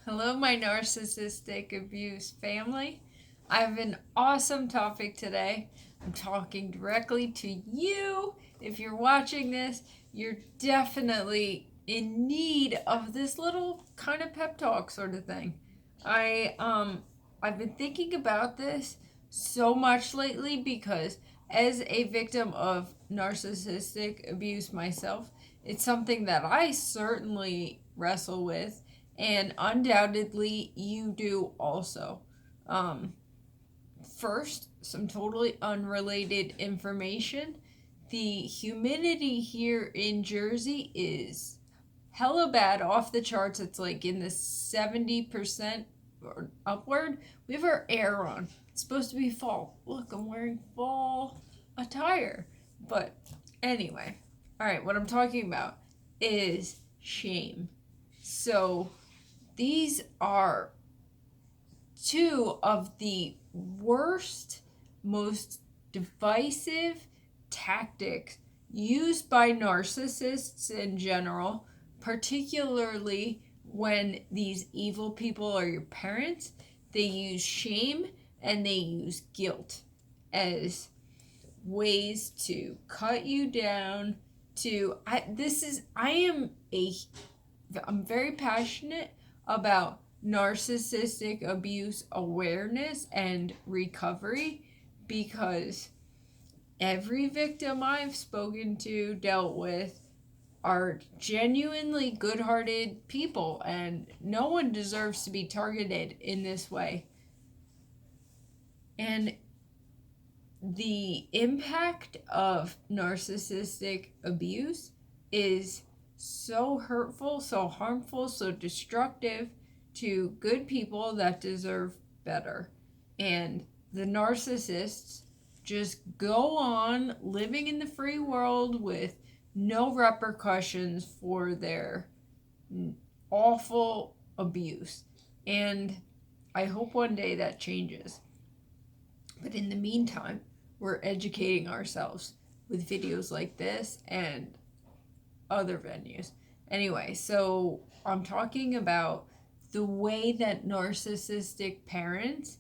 Hello, my narcissistic abuse family. I have an awesome topic today. I'm talking directly to you. If you're watching this, you're definitely in need of this little kind of pep talk sort of thing. I've been thinking about this so much lately because as a victim of narcissistic abuse myself, it's something that I certainly wrestle with, and undoubtedly you do also. Um, First, some totally unrelated information. The humidity here in Jersey is hella bad, off the charts. It's like in the 70% or upward. We have our air on. It's supposed to be fall. Look, I'm wearing fall attire. But anyway, all right, what I'm talking about is shame. So these are two of the worst, most divisive tactics used by narcissists in general, particularly when these evil people are your parents. They use shame and they use guilt as ways to cut you down. I'm very passionate about narcissistic abuse awareness and recovery because every victim I've spoken to, dealt with, are genuinely good-hearted people, and no one deserves to be targeted in this way. And the impact of narcissistic abuse is so hurtful, so harmful, so destructive to good people that deserve better. And the narcissists just go on living in the free world with no repercussions for their awful abuse. And I hope one day that changes. But in the meantime, we're educating ourselves with videos like this and other venues. Anyway, so I'm talking about the way that narcissistic parents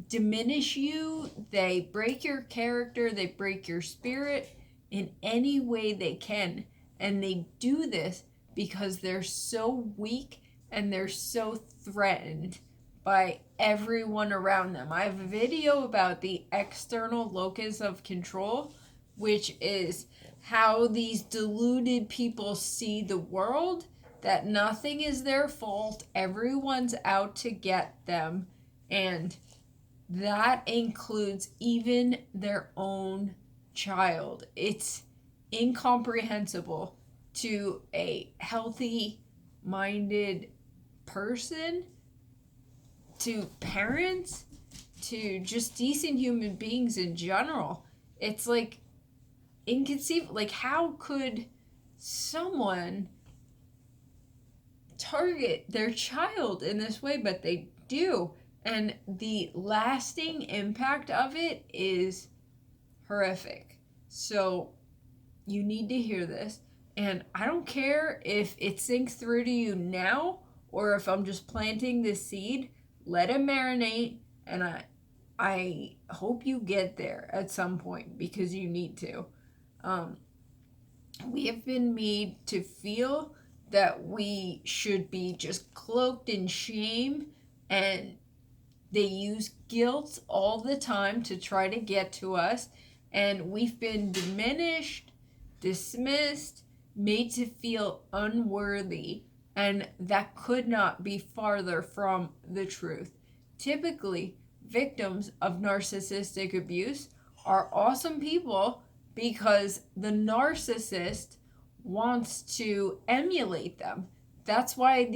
diminish you. They break your character, they break your spirit in any way they can. And they do this because they're so weak and they're so threatened by everyone around them. I have a video about the external locus of control, which is how these deluded people see the world, that nothing is their fault, everyone's out to get them, and that includes even their own child. It's incomprehensible to a healthy minded person, to parents, to just decent human beings in general. It's like inconceivable. Like, how could someone target their child in this way? But they do. And the lasting impact of it is horrific. So you need to hear this. And I don't care if it sinks through to you now or if I'm just planting this seed. Let it marinate, and I hope you get there at some point because you need to. We have been made to feel that we should be just cloaked in shame, and they use guilt all the time to try to get to us, and we've been diminished, dismissed, made to feel unworthy, and that could not be farther from the truth. Typically, victims of narcissistic abuse are awesome people because the narcissist wants to emulate them. That's why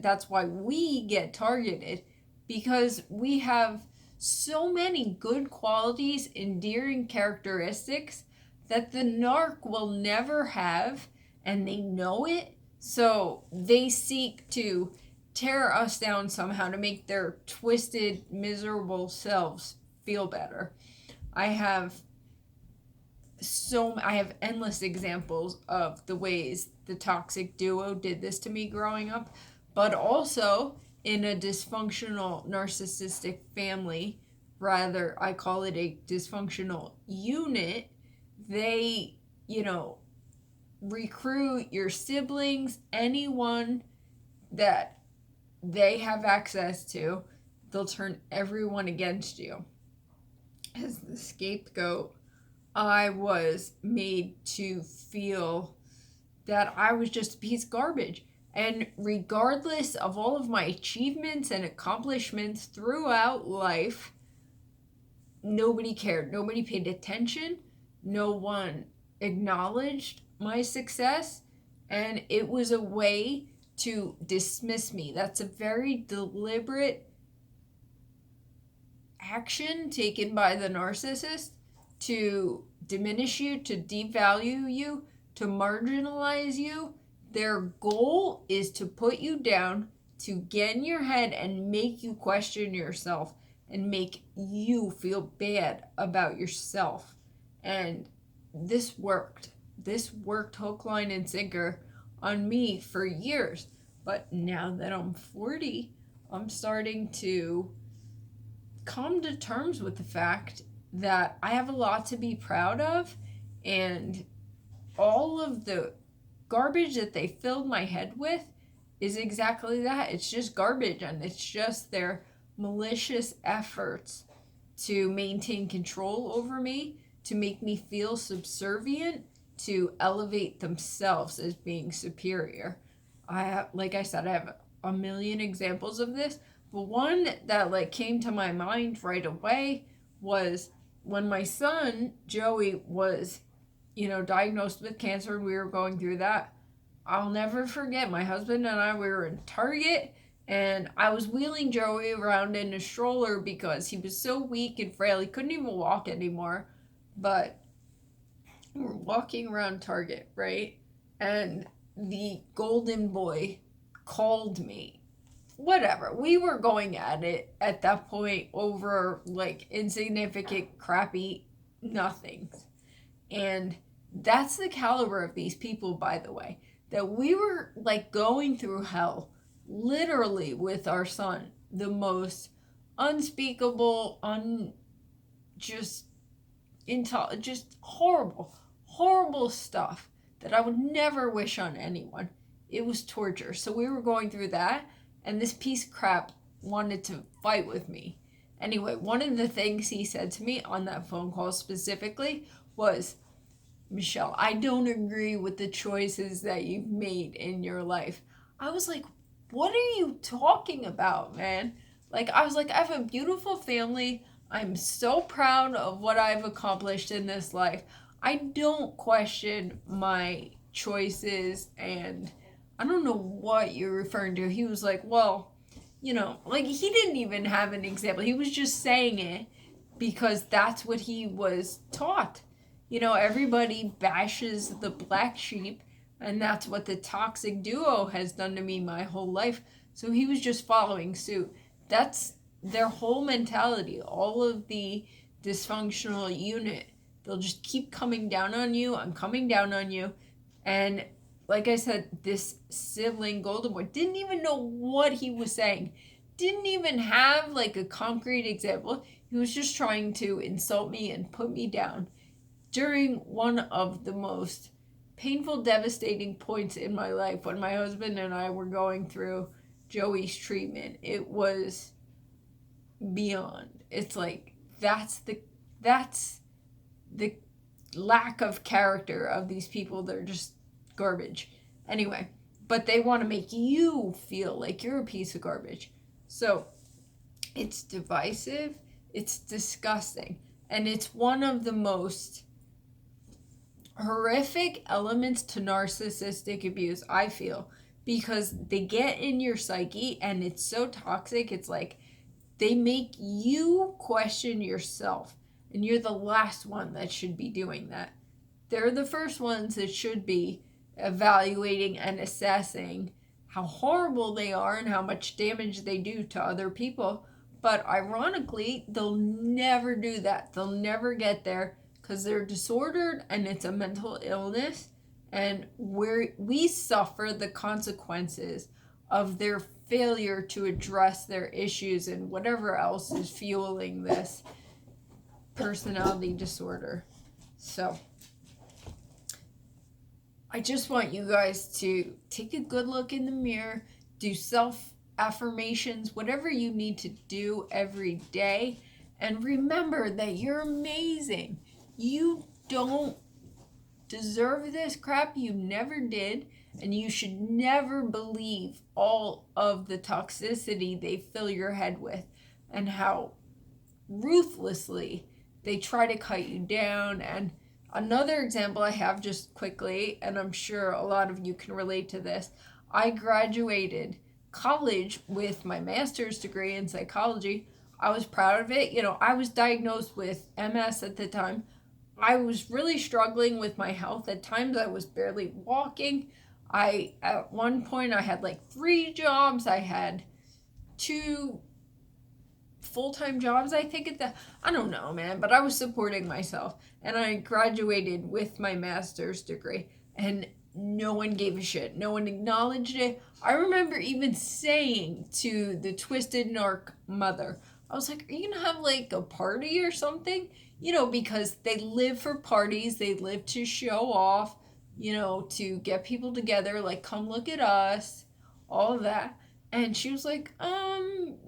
that's why we get targeted, because we have so many good qualities, endearing characteristics that the narc will never have, and they know it. So they seek to tear us down somehow to make their twisted, miserable selves feel better. I have endless examples of the ways the toxic duo did this to me growing up, but also in a dysfunctional narcissistic family, rather, I call it a dysfunctional unit, they, recruit your siblings, anyone that they have access to, they'll turn everyone against you. As the scapegoat, I was made to feel that I was just a piece of garbage. And regardless of all of my achievements and accomplishments throughout life, nobody cared. Nobody paid attention. No one acknowledged my success. And it was a way to dismiss me. That's a very deliberate action taken by the narcissist to diminish you, to devalue you, to marginalize you. Their goal is to put you down, to get in your head and make you question yourself and make you feel bad about yourself. And this worked. This worked hook, line, and sinker on me for years. But now that I'm 40, I'm starting to come to terms with the fact that I have a lot to be proud of, and all of the garbage that they filled my head with is exactly that. It's just garbage, and it's just their malicious efforts to maintain control over me, to make me feel subservient, to elevate themselves as being superior. Like I said, I have a million examples of this, but one that came to my mind right away was when my son Joey was diagnosed with cancer, and we were going through that. I'll never forget, my husband and I, we were in Target, and I was wheeling Joey around in a stroller because he was so weak and frail. He couldn't even walk anymore. But we're walking around Target, right? And the golden boy called me. Whatever. We were going at it at that point over insignificant, crappy nothings. And that's the caliber of these people, by the way, that we were going through hell, literally, with our son. The most unspeakable, just horrible stuff that I would never wish on anyone. It was torture. So we were going through that, and this piece of crap wanted to fight with me. Anyway, one of the things he said to me on that phone call specifically was, "Michelle, I don't agree with the choices that you've made in your life." I was like, what are you talking about, man? I was like, I have a beautiful family. I'm so proud of what I've accomplished in this life. I don't question my choices, and I don't know what you're referring to. He was like, well, he didn't even have an example. He was just saying it because that's what he was taught. Everybody bashes the black sheep, and that's what the toxic duo has done to me my whole life. So he was just following suit. That's their whole mentality. All of the dysfunctional unit, they'll just keep coming down on you. I'm coming down on you. And like I said, this sibling golden boy didn't even know what he was saying. Didn't even have a concrete example. He was just trying to insult me and put me down during one of the most painful, devastating points in my life, when my husband and I were going through Joey's treatment. It was beyond. It's that's the lack of character of these people. They're just garbage. Anyway, but they want to make you feel like you're a piece of garbage. So it's divisive, it's disgusting, and it's one of the most horrific elements to narcissistic abuse, I feel, because they get in your psyche and it's so toxic. It's they make you question yourself, and you're the last one that should be doing that. They're the first ones that should be evaluating and assessing how horrible they are and how much damage they do to other people. But ironically, they'll never do that. They'll never get there because they're disordered, and it's a mental illness, and we suffer the consequences of their failure to address their issues and whatever else is fueling this personality disorder. So I just want you guys to take a good look in the mirror, do self-affirmations, whatever you need to do every day, and remember that you're amazing. You don't deserve this crap. You never did, and you should never believe all of the toxicity they fill your head with and how ruthlessly they try to cut you down. And another example I have, just quickly, and I'm sure a lot of you can relate to this, I graduated college with my master's degree in psychology. I was proud of it. I was diagnosed with MS at the time. I was really struggling with my health. At times I was barely walking. At one point I had like 3 jobs. I had 2 full-time jobs, I think, I don't know, man, but I was supporting myself, and I graduated with my master's degree, and no one gave a shit. No one acknowledged it. I remember even saying to the twisted narc mother, I was like, are you gonna have like a party or something? Because they live for parties, they live to show off, to get people together, like, come look at us, all of that. And she was like,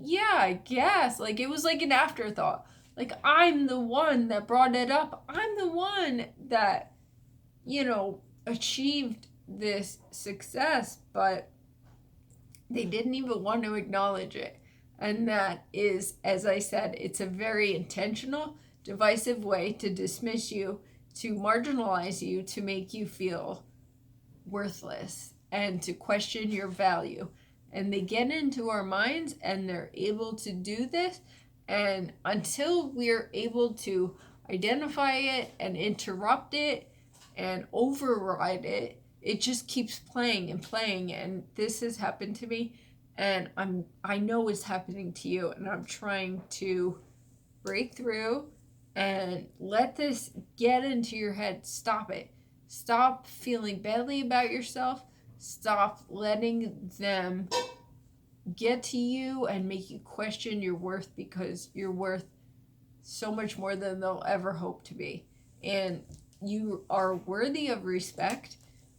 yeah, I guess. Like, it was like an afterthought. Like, I'm the one that brought it up. I'm the one that, achieved this success, but they didn't even want to acknowledge it. And that is, as I said, it's a very intentional, divisive way to dismiss you, to marginalize you, to make you feel worthless, and to question your value. And they get into our minds, and they're able to do this. And until we're able to identify it and interrupt it and override it, it just keeps playing and playing. And this has happened to me, and I know it's happening to you, and I'm trying to break through and let this get into your head. Stop it. Stop feeling badly about yourself. Stop letting them get to you and make you question your worth, because you're worth so much more than they'll ever hope to be. And you are worthy of respect.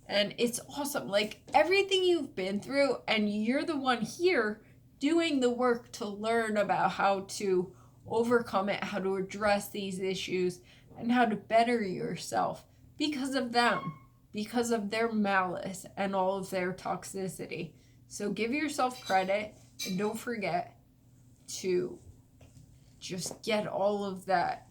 And it's awesome. Like, everything you've been through, and you're the one here doing the work to learn about how to overcome it, how to address these issues, and how to better yourself because of them, because of their malice and all of their toxicity. So give yourself credit, and don't forget to just get all of that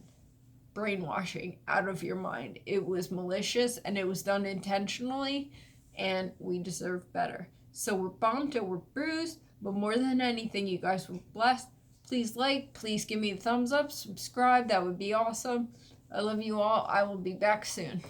brainwashing out of your mind. It was malicious, and it was done intentionally, and we deserve better. So we're bummed and we're bruised, but more than anything, you guys were blessed. Please please give me a thumbs up, subscribe. That would be awesome. I love you all. I will be back soon.